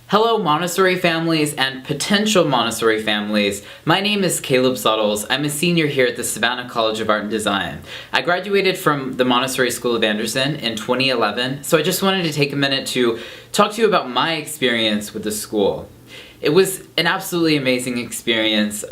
Hello, Montessori families and potential Montessori families. My name is Caleb Suttles. I'm a senior here at the Savannah College of Art and Design. I graduated from the Montessori School of Anderson in 2011, so I just wanted to take a minute to talk to you about my experience with the school. It was an absolutely amazing experience.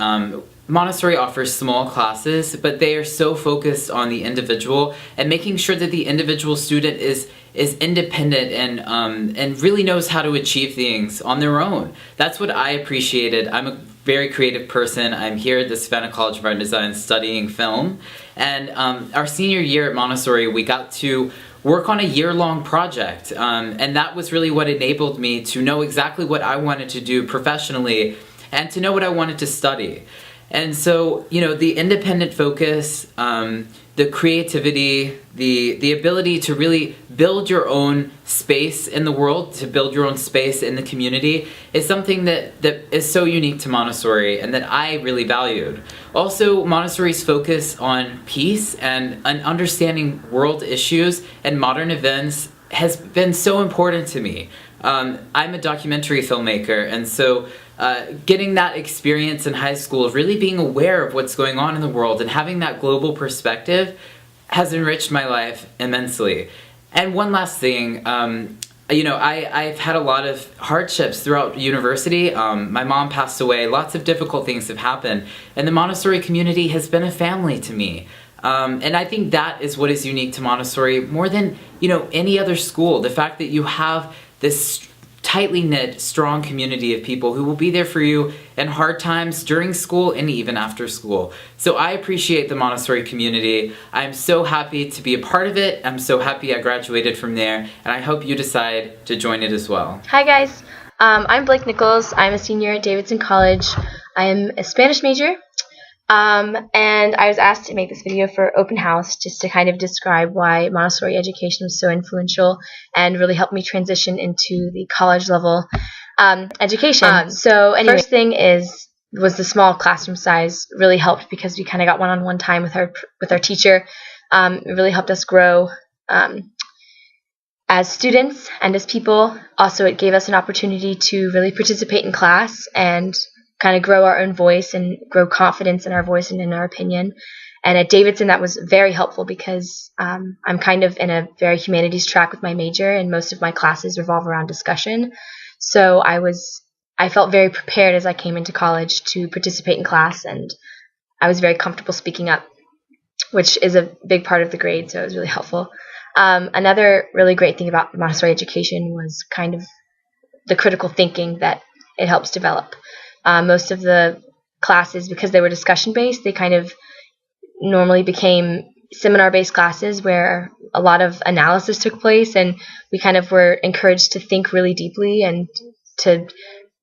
Montessori offers small classes, but they are so focused on the individual and making sure that the individual student is independent and really knows how to achieve things on their own. That's what I appreciated. I'm a very creative person. I'm here at the Savannah College of Art and Design studying film, and our senior year at Montessori, we got to work on a year-long project, and that was really what enabled me to know exactly what I wanted to do professionally and to know what I wanted to study. And so, the independent focus, the creativity, the ability to really build your own space in the world, to build your own space in the community, is something that is so unique to Montessori and that I really valued. Also, Montessori's focus on peace and understanding world issues and modern events has been so important to me. I'm a documentary filmmaker, and so getting that experience in high school of really being aware of what's going on in the world and having that global perspective has enriched my life immensely. And one last thing, I've had a lot of hardships throughout university. My mom passed away, lots of difficult things have happened, and the Montessori community has been a family to me. And I think that is what is unique to Montessori more than, any other school. The fact that you have this tightly knit, strong community of people who will be there for you in hard times during school and even after school. So I appreciate the Montessori community. I'm so happy to be a part of it. I'm so happy I graduated from there, and I hope you decide to join it as well. Hi guys, I'm Blake Nichols. I'm a senior at Davidson College. I am a Spanish major, and I was asked to make this video for Open House just to kind of describe why Montessori education was so influential and really helped me transition into the college level education. So anyway, first thing was the small classroom size really helped because we kind of got one-on-one time with our teacher. It really helped us grow as students and as people. Also, it gave us an opportunity to really participate in class and kind of grow our own voice and grow confidence in our voice and in our opinion. And at Davidson, that was very helpful because I'm kind of in a very humanities track with my major, and most of my classes revolve around discussion. So I felt very prepared as I came into college to participate in class, and I was very comfortable speaking up, which is a big part of the grade, so it was really helpful. Another really great thing about Montessori education was kind of the critical thinking that it helps develop. Most of the classes, because they were discussion-based, they kind of normally became seminar-based classes where a lot of analysis took place, and we kind of were encouraged to think really deeply and to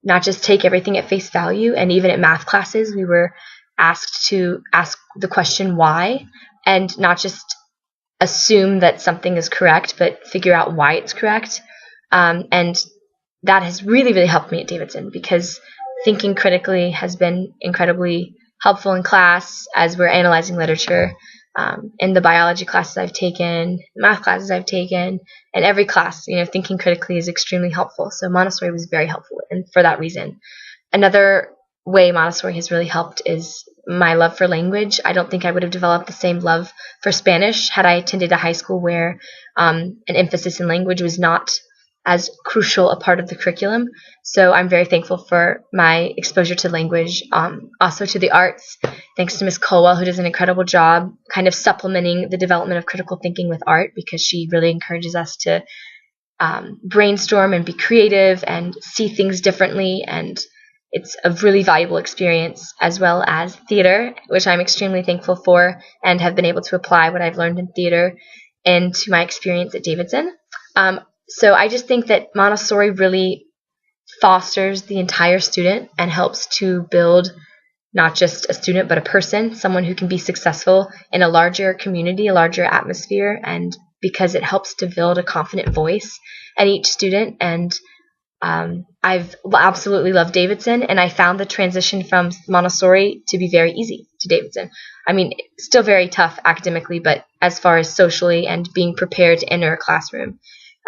not just take everything at face value. And even at math classes, we were asked to ask the question why, and not just assume that something is correct, but figure out why it's correct. And that has really, really helped me at Davidson because thinking critically has been incredibly helpful in class as we're analyzing literature. In the biology classes I've taken, math classes I've taken, and every class, thinking critically is extremely helpful. So Montessori was very helpful, and for that reason. Another way Montessori has really helped is my love for language. I don't think I would have developed the same love for Spanish had I attended a high school where an emphasis in language was not as crucial a part of the curriculum. So I'm very thankful for my exposure to language, also to the arts, thanks to Miss Colwell, who does an incredible job kind of supplementing the development of critical thinking with art, because she really encourages us to brainstorm and be creative and see things differently. And it's a really valuable experience, as well as theater, which I'm extremely thankful for and have been able to apply what I've learned in theater into my experience at Davidson. So I just think that Montessori really fosters the entire student and helps to build not just a student, but a person, someone who can be successful in a larger community, a larger atmosphere, and because it helps to build a confident voice at each student. And I've absolutely loved Davidson, and I found the transition from Montessori to be very easy to Davidson. I mean, still very tough academically, but as far as socially and being prepared to enter a classroom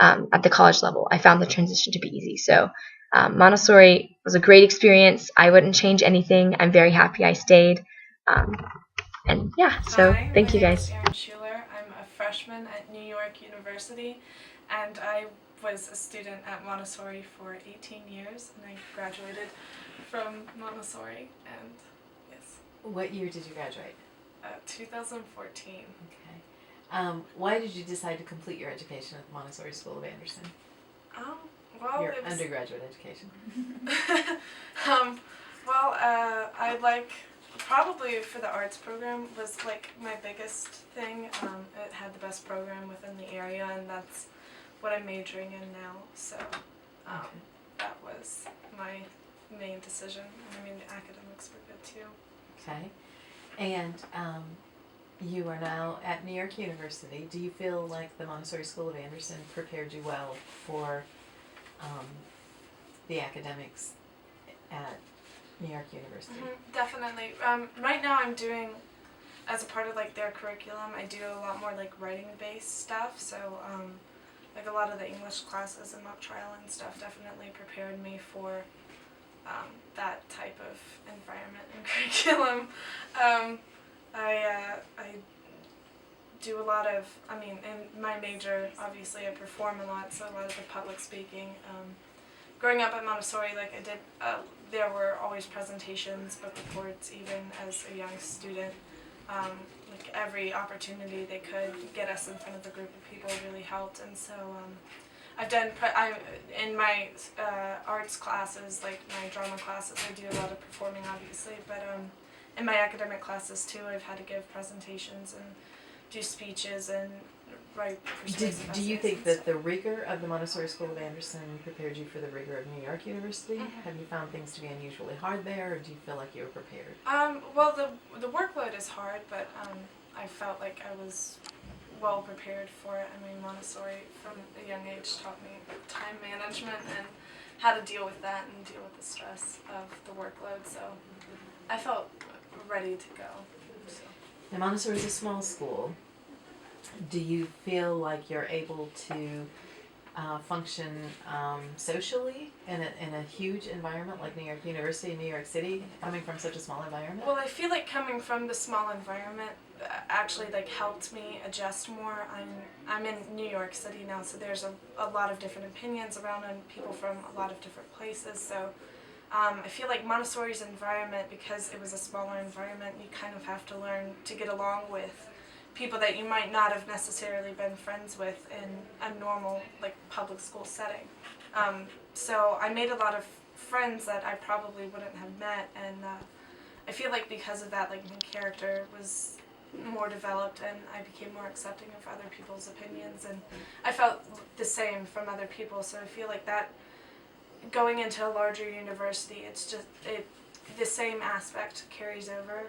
at the college level, I found the transition to be easy. So Montessori was a great experience. I wouldn't change anything. I'm very happy I stayed. And yeah, so Hi, thank you my name is guys. Erin Schuler. I'm a freshman at New York University, and I was a student at Montessori for 18 years, and I graduated from Montessori, and yes, What year did you graduate? 2014. Okay. Why did you decide to complete your education at the Montessori School of Anderson? Well, Your it was, undergraduate education. I like, probably for the arts program was like my biggest thing. It had the best program within the area, and that's what I'm majoring in now. So that was my main decision. And I mean, the academics were good too. Okay. And you are now at New York University. Do you feel like the Montessori School of Anderson prepared you well for the academics at New York University? Definitely. Right now I'm doing, as a part of like their curriculum, I do a lot more like writing based stuff. So like a lot of the English classes and mock trial and stuff definitely prepared me for that type of environment and curriculum. I do a lot of, in my major, obviously I perform a lot, so a lot of the public speaking. Growing up at Montessori, like I did, there were always presentations, book reports, even as a young student. Like every opportunity they could get us in front of a group of people really helped, and so I've done, in my arts classes, like my drama classes, I do a lot of performing obviously, but in my academic classes too, I've had to give presentations and do speeches and write persuasive Do you essays think and that stuff. the rigor of the Montessori School of Anderson prepared you for the rigor of New York University? Have you found things to be unusually hard there, or do you feel like you were prepared? Well, the workload is hard, but I felt like I was well prepared for it. I mean, Montessori from a young age taught me time management and how to deal with that and deal with the stress of the workload, so I felt ready to go. So. Now, Montessori is a small school. Do you feel like you're able to function socially in a huge environment like New York University, New York City, coming from such a small environment? Well, I feel like coming from the small environment actually like helped me adjust more. I'm in New York City now, so there's a lot of different opinions around and people from a lot of different places. So I feel like Montessori's environment, because it was a smaller environment, you kind of have to learn to get along with people that you might not have necessarily been friends with in a normal like public school setting. So I made a lot of friends that I probably wouldn't have met, and I feel like because of that, like my character was more developed and I became more accepting of other people's opinions, and I felt the same from other people. So I feel like that going into a larger university, it's just the same aspect carries over.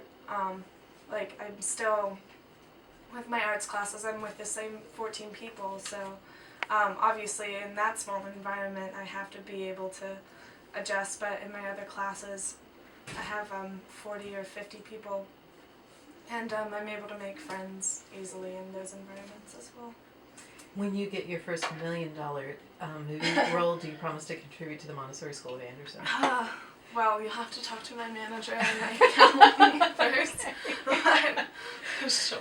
Like I'm still with my arts classes, I'm with the same 14 people, so obviously in that small environment I have to be able to adjust, but in my other classes I have 40 or 50 people, and I'm able to make friends easily in those environments as well. When you get your first $1 million movie role, do you promise to contribute to the Montessori School of Anderson? Well, you'll have to talk to my manager and my family first. But, sure.